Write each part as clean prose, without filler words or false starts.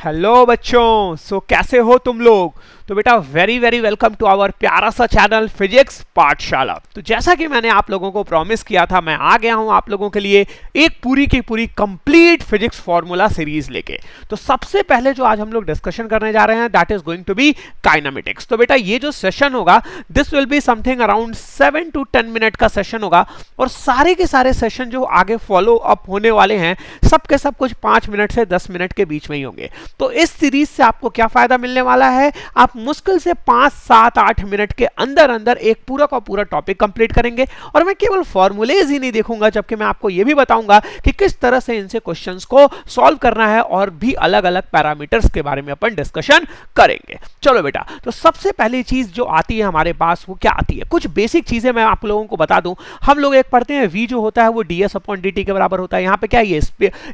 Hello बच्चों, कैसे हो तुम लोग। तो बेटा very very welcome to our प्यारा सा चैनल फिजिक्स पाठशाला। तो जैसा कि मैंने आप लोगों को प्रॉमिस किया था, मैं आ गया हूं आप लोगों के लिए एक पूरी की पूरी कंप्लीट फिजिक्स फॉर्मूला सीरीज लेके। तो सबसे पहले जो आज हम लोग डिस्कशन करने जा रहे हैं that is going to be kinematics. तो बेटा ये जो सेशन होगा this will be something around 7 to 10 minute का सेशन होगा, और सारे के सारे सेशन जो आगे फॉलो अप होने वाले हैं सब के सब कुछ 5 मिनट से 10 मिनट के बीच में ही होंगे। तो इस सीरीज से आपको क्या फायदा मिलने वाला है, आप मुश्किल से 5, 7, 8 मिनट के अंदर अंदर एक पूरा का पूरा टॉपिक कंप्लीट करेंगे। और मैं केवल फॉर्मूलेज ही नहीं देखूंगा, जबकि मैं आपको यह भी बताऊंगा कि किस तरह से इनसे क्वेश्चंस को सॉल्व करना है, और भी अलग अलग पैरामीटर्स के बारे में अपन डिस्कशन करेंगे। चलो बेटा, तो सबसे पहली चीज जो आती है हमारे पास वो क्या आती है, कुछ बेसिक चीजें मैं आप लोगों को बता दूं। हम लोग एक पढ़ते हैं v जो होता है वो ds अपॉन dt के बराबर होता है। यहाँ पे क्या है,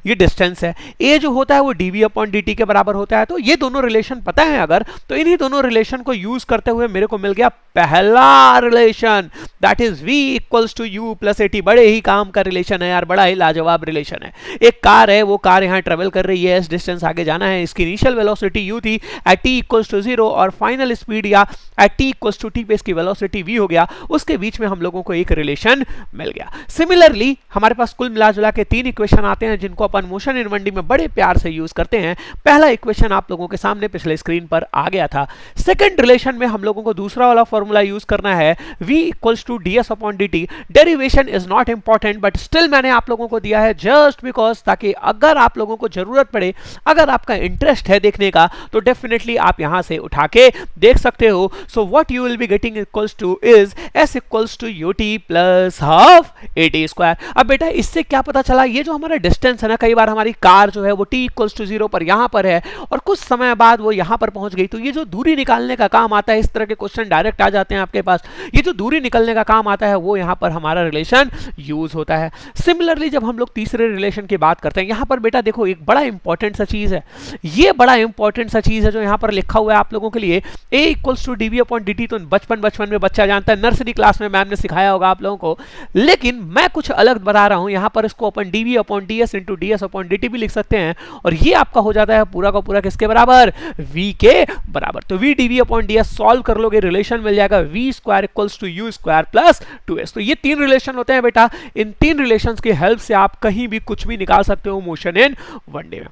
ये डिस्टेंस है। a जो होता है वो dv अपॉन dt के बराबर होता है। तो ये दोनों रिलेशन पता है अगर, तो इन्हीं दोनों रिलेशन को यूज करते हुए मेरे को मिल गया पहला relation, that is v equals to u plus at। बड़े ही काम का रिलेशन है यार, बड़ा ही लाजवाब रिलेशन है। एक कार है, वो कार यहाँ ट्रेवल कर रही है, इस डिस्टेंस आगे जाना है, इसकी इनिशियल वेलोसिटी u थी एट t इक्वल्स टू 0, और फाइनल स्पीड या at t equals to t पे इसकी वेलोसिटी v हो गया। उसके बीच में हम लोगों को एक रिलेशन मिल गया। सिमिलरली हमारे पास कुल मिला जुला के 3 इक्वेशन आते हैं जिनको अपन मोशन इन 1D में बड़े प्यार से यूज करते हैं। पहला इक्वेशन आप लोगों के सामने पिछले स्क्रीन पर आ गया था। सेकंड रिलेशन में हम लोगों को दूसरा वाला फॉर्मूला यूज करना है v equals to ds upon dt। Derivation is not important, but still मैंने आप लोगों को दिया है जस्ट बिकॉज, ताकि अगर आप लोगों को जरूरत पड़े, अगर आपका इंटरेस्ट है देखने का, तो डेफिनेटली आप यहां से उठा के देख सकते हो। So what you will be getting equals to is s equals to ut plus half at square. अब बेटा इससे क्या पता चला, ये जो हमारा डिस्टेंस है ना, कई बार हमारी कार जो है वो t इक्वल्स टू 0 पर यहां पर है, और कुछ समय बाद वो यहां पर पहुंच गई। तो ये जो दूरी निकालने का काम आता है, इस तरह के क्वेश्चन डायरेक्ट आ जाते हैं आपके पास, ये जो दूरी निकालने का काम आता है वो यहां पर हमारा रिलेशन यूज होता है। सिमिलरली जब हम लोग तीसरे रिलेशन की बात करते हैं, यहां पर बेटा देखो एक बड़ा इंपॉर्टेंट सा चीज है, ये बड़ा इंपॉर्टेंट सा चीज है जो यहां पर लिखा हुआ है आप लोगों के लिए, a equals to dv upon dt। तो बचपन में बच्चा जानता है, नर्सरी क्लास में मैम ने सिखाया होगा आप लोगों को, लेकिन मैं कुछ अलग बता रहा हूं। यहां पर इसको अपन dv upon ds into ds upon dt भी लिख सकते हैं, और ये आपका हो जाता है पूरा का पूरा किसके बराबर, v के बराबर। तो v dv upon ds solve कर लोगे, रिलेशन मिल जाएगा v square equals to u square plus 2s। तो ये 3 रिलेशन होते हैं बेटा, इन 3 रिलेशंस की हेल्प से आप कहीं भी कुछ भी निकाल सकते हो मोशन इन 1D में।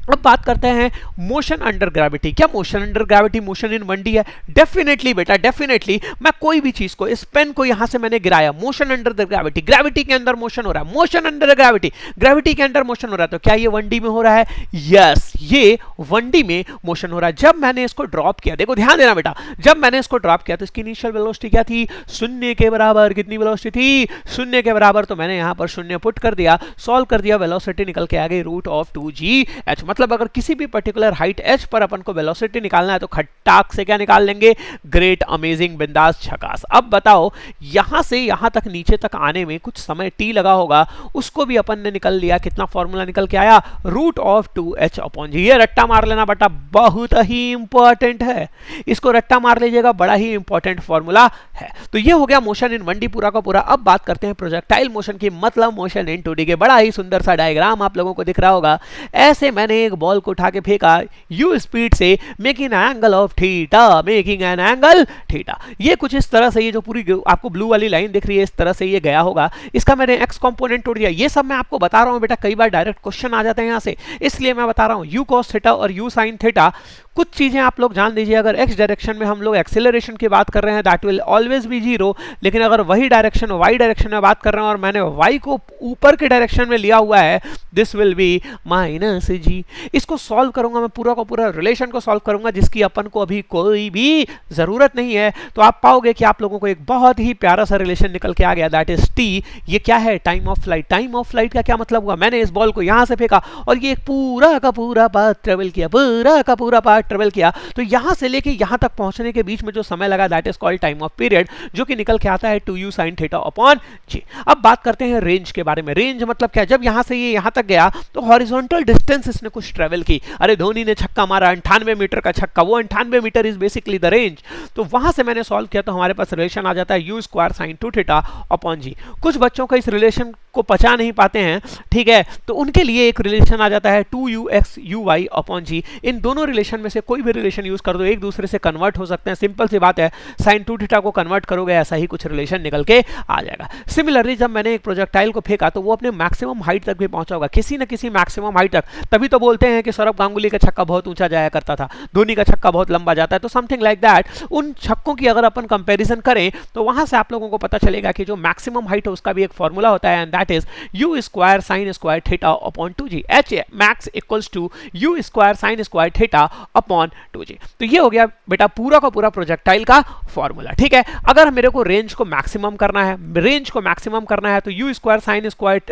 अब बात करते हैं मोशन अंडर ग्रेविटी। क्या motion under gravity motion in 1D है? डेफिनेटली बेटा, डेफिनेटली। मैं कोई भी चीज को, इस पेन को यहां से मैंने गिराया, motion under the gravity, gravity के अंदर मोशन हो रहा है, मोशन अंडर ग्रेविटी, ग्रेविटी के अंदर मोशन हो रहा है। तो क्या ये 1D में हो रहा है? यस, ये 1D में मोशन हो रहा है। जब मैंने इसको ड्रॉप किया, देखो ध्यान देना बेटा, जब मैंने इसको ड्रॉप किया तो इसकी इनिशियल वेलोसिटी क्या थी, 0 के बराबर। कितनी वेलोसिटी थी? 0 के बराबर। तो मैंने यहां पर 0 पुट कर दिया, सॉल्व कर दिया, वेलोसिटी निकल के आ गई रूट ऑफ 2gh। मतलब अगर किसी भी पर्टिकुलर हाइट h पर अपन को वेलोसिटी निकालना है तो खट्टाक से क्या निकाल लेंगे, ग्रेट, अमेजिंग, बिंदास, झकास। अब बताओ यहां से यहां तक नीचे तक आने में कुछ समय t लगा होगा, उसको भी अपन ने निकल लिया। कितना फॉर्मूला निकल के आया, root of 2h upon g। ये रट्टा मार लेना बेटा, बहुत ही इंपॉर्टेंट है, इसको रट्टा मार लीजिएगा, बड़ा ही इंपॉर्टेंट फॉर्मूला है। तो ये हो गया मोशन इन 1D पूरा का पूरा। अब बात करते हैं प्रोजेक्टाइल मोशन की, मतलब मोशन इन 2D के। बड़ा ही सुंदर सा डायग्राम आप लोगों को दिख रहा होगा। ऐसे मैंने एक बॉल को उठा के फेंका u स्पीड से, making an angle of theta, making an angle theta. ये कुछ इस तरह से, ये जो पूरी आपको ब्लू वाली लाइन दिख रही है, इस तरह से ये गया होगा। इसका मैंने x कंपोनेंट तोड़ दिया। ये सब मैं आपको बता रहा हूं बेटा, कई बार डायरेक्ट क्वेश्चन आ जाते हैं यहां से, इसलिए मैं बता रहा हूं। u cos थीटा और u sin थीटा, कुछ चीजें आप लोग जान दीजिए। अगर x डायरेक्शन में हम लोग एक्सेलरेशन की बात कर रहे हैं दैट विल ऑलवेज बी 0, लेकिन अगर वही डायरेक्शन y डायरेक्शन में बात कर रहे हैं और मैंने y को ऊपर के डायरेक्शन में लिया हुआ है, this will B minus g। इसको सॉल्व करूंगा मैं, पूरा का पूरा रिलेशन को सॉल्व करूंगा, जिसकी अपन को अभी कोई भी जरूरत नहीं है। तो आप पाओगे कि आप लोगों को एक बहुत ही प्यारा सा रिलेशन निकल के आ गया, दैट इज t। ये क्या है, time of flight. Time of flight का क्या मतलब हुआ, मैंने इस बॉल को यहां से फेंका और ये पूरा का पूरा पाथ ट्रेवल किया, पूरा का पूरा पाथ ट्रेवल किया। तो यहां से लेके यहां तक पहुंचने के बीच में जो समय लगा that is called time of period, जो कि निकल के आता है 2u sin theta upon g। अब बात करते हैं रेंज के बारे में। रेंज मतलब क्या, जब यहां से ये यहां तक गया तो हॉरिजॉन्टल डिस्टेंस इसने कुछ ट्रेवल की। अरे धोनी ने छक्का मारा, 98 मीटर का छक्का, वो 98 metre is basically the range. तो वहां से मैंने सॉल्व किया तो हमारे पास रिलेशन आ जाता है u square sin 2 theta upon g। कुछ बच्चों का इस रिलेशन को पचा नहीं पाते हैं, ठीक है, तो उनके लिए एक रिलेशन आ जाता है 2ux uy अपॉन अपॉन जी, इन दोनों रिलेशन में से कोई भी रिलेशन यूज कर दो, एक दूसरे से कन्वर्ट हो सकते हैं, सिंपल सी बात है, sin 2 थीटा को कन्वर्ट करोगे ऐसा ही कुछ रिलेशन निकल के आ जाएगा। सिमिलरली जब मैंने एक प्रोजेक्टाइल को फेंका तो वो अपने मैक्सिमम हाइट तक भी पहुंचा होगा, किसी न किसी मैक्सिमम हाइट तक, तभी तो बोलते हैं कि सौरभ गांगुली का छक्का बहुत ऊंचा जाया करता था, धोनी का छक्का बहुत लंबा जाता है, तो समथिंग लाइक दैट। उन छक्कों की अगर अपन कंपैरिजन करें तो वहां से आप लोगों को पता चलेगा कि जो मैक्सिमम हाइट है उसका भी एक फॉर्मूला होता है, and that is u square sin square theta upon 2g, h max equals to u square sin square theta upon 2g। तो ये हो गया बेटा पूरा का पूरा प्रोजेक्टाइल का फॉर्मूला, ठीक है। अगर मेरे को रेंज को मैक्सिमम करना है, तो u square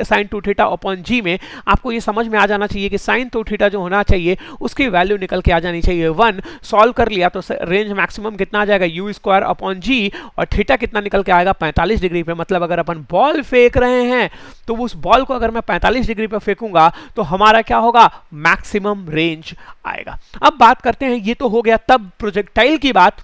sin 2 theta upon g में आपको ये समझ में आ जाना चाहिए कि sin 2 थीटा जो होना चाहिए उसकी वैल्यू निकल के आ जानी चाहिए 1। सॉल्व कर लिया तो रेंज मैक्सिमम कितना आ जाएगा, u स्क्वायर अपॉन g, और थीटा कितना निकल के आएगा 45 डिग्री पे। मतलब अगर अपन बॉल फेंक रहे हैं तो उस बॉल को अगर मैं 45 डिग्री पे फेंकूंगा तो हमारा क्या होगा, मैक्सिमम रेंज आएगा। अब बात करते हैं, ये तो हो गया तब प्रोजेक्टाइल की बात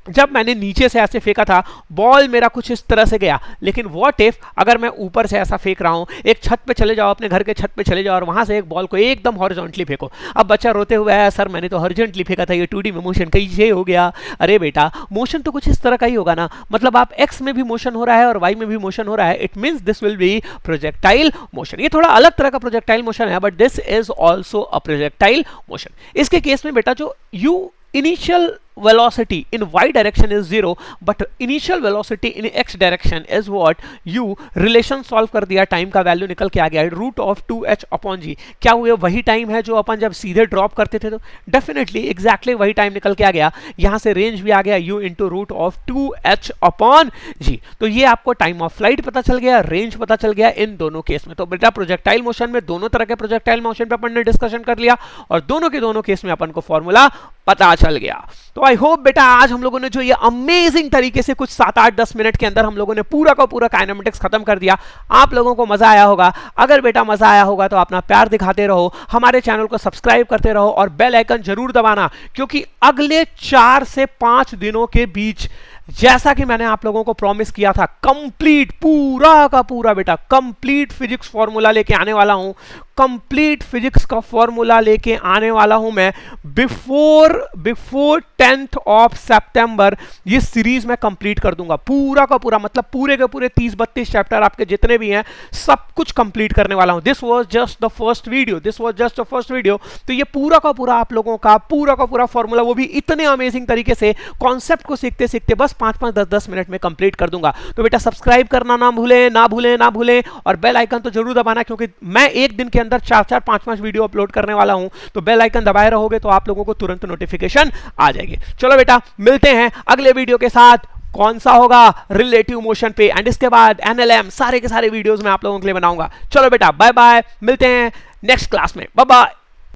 जब मैंने नीचे से ऐसे फेंका था, बॉल मेरा कुछ इस तरह से गया। लेकिन व्हाट इफ अगर मैं ऊपर से ऐसा फेंक रहा हूं, एक छत पे चले जाओ, अपने घर के छत पे चले जाओ और वहां से एक बॉल को एकदम हॉरिजॉन्टली फेंको। अब बच्चा रोते हुए आया, सर मैंने तो हॉरिजॉन्टली फेंका था, ये 2D में मोशन कैसे हो गया? अरे बेटा मोशन तो कुछ इस तरह का ही होगा ना, मतलब आप एक्स में भी मोशन हो रहा है और वाई में भी मोशन हो रहा है, it means this will B projectile motion. ये थोड़ा अलग तरह का प्रोजेक्टाइल मोशन है, but this is also a projectile motion. इसके केस में बेटा जो you initial velocity in y direction is 0 but initial velocity in x direction is what u relation solve कर दिया, टाइम का वैल्यू निकल के आ गया रूट ऑफ 2h अपॉन जी। क्या हुआ, वही टाइम है जो अपन जब सीधे ड्रॉप करते थे, तो डेफिनेटली एग्जैक्टली वही टाइम निकल के आ गया। यहां से रेंज भी आ गया u into root of 2h upon g. तो ये आपको टाइम ऑफ फ्लाइट पता चल गया, रेंज पता चल गया इन दोनों केस में। तो बेटा प्रोजेक्टाइल मोशन में दोनों तरह के प्रोजेक्टाइल मोशन पे अपन ने डिस्कशन कर लिया और दोनों के दोनों केस में अपन को फॉर्मूला पता चल गया। तो आई होप बेटा आज हम लोगों ने जो ये अमेजिंग तरीके से कुछ 7-8-10 मिनट के अंदर हम लोगों ने पूरा का पूरा काइनेमेटिक्स खत्म कर दिया, आप लोगों को मजा आया होगा। अगर बेटा मजा आया होगा तो अपना प्यार दिखाते रहो, हमारे चैनल को सब्सक्राइब करते रहो और बेल आइकन जरूर दबाना, क्योंकि अगले 4 से 5 दिनों के बीच जैसा कि मैंने आप लोगों को प्रॉमिस किया था, कंप्लीट पूरा का पूरा बेटा कंप्लीट फिजिक्स फॉर्मूला लेके आने वाला हूं। कंप्लीट फिजिक्स का फॉर्मूला लेके आने वाला हूं मैं बिफोर 10th ऑफ सितंबर। ये सीरीज मैं कंप्लीट कर दूंगा पूरा का पूरा, मतलब पूरे के पूरे 30-32 चैप्टर आपके जितने भी हैं सब कुछ कंप्लीट करने वाला हूं। This was just the first video. तो ये पूरा का पूरा आप लोगों का पूरा का पूरा फॉर्मूला, वो भी इतने अमेजिंग तरीके से कॉन्सेप्ट को सीखते सीखते बस 5-5, 10-10 मिनट में कंप्लीट कर दूंगा। तो बेटा सब्सक्राइब करना ना भूलें और बेल आइकन तो जरूर दबाना, क्योंकि मैं एक दिन के अंदर 4-4, 5-5 वीडियो अपलोड करने वाला हूं। तो बेल आइकन दबाए रहोगे तो आप लोगों को तुरंत नोटिफिकेशन आ जाएगी। चलो बेटा मिलते हैं अगले वीडियो के साथ, कौन सा होगा, रिलेटिव मोशन पे, एंड इसके बाद एनएलएम, सारे के सारे वीडियोस मैं आप लोगों के लिए बनाऊंगा। चलो बेटा बाय बाय, मिलते हैं नेक्स्ट क्लास में, बाय बाय।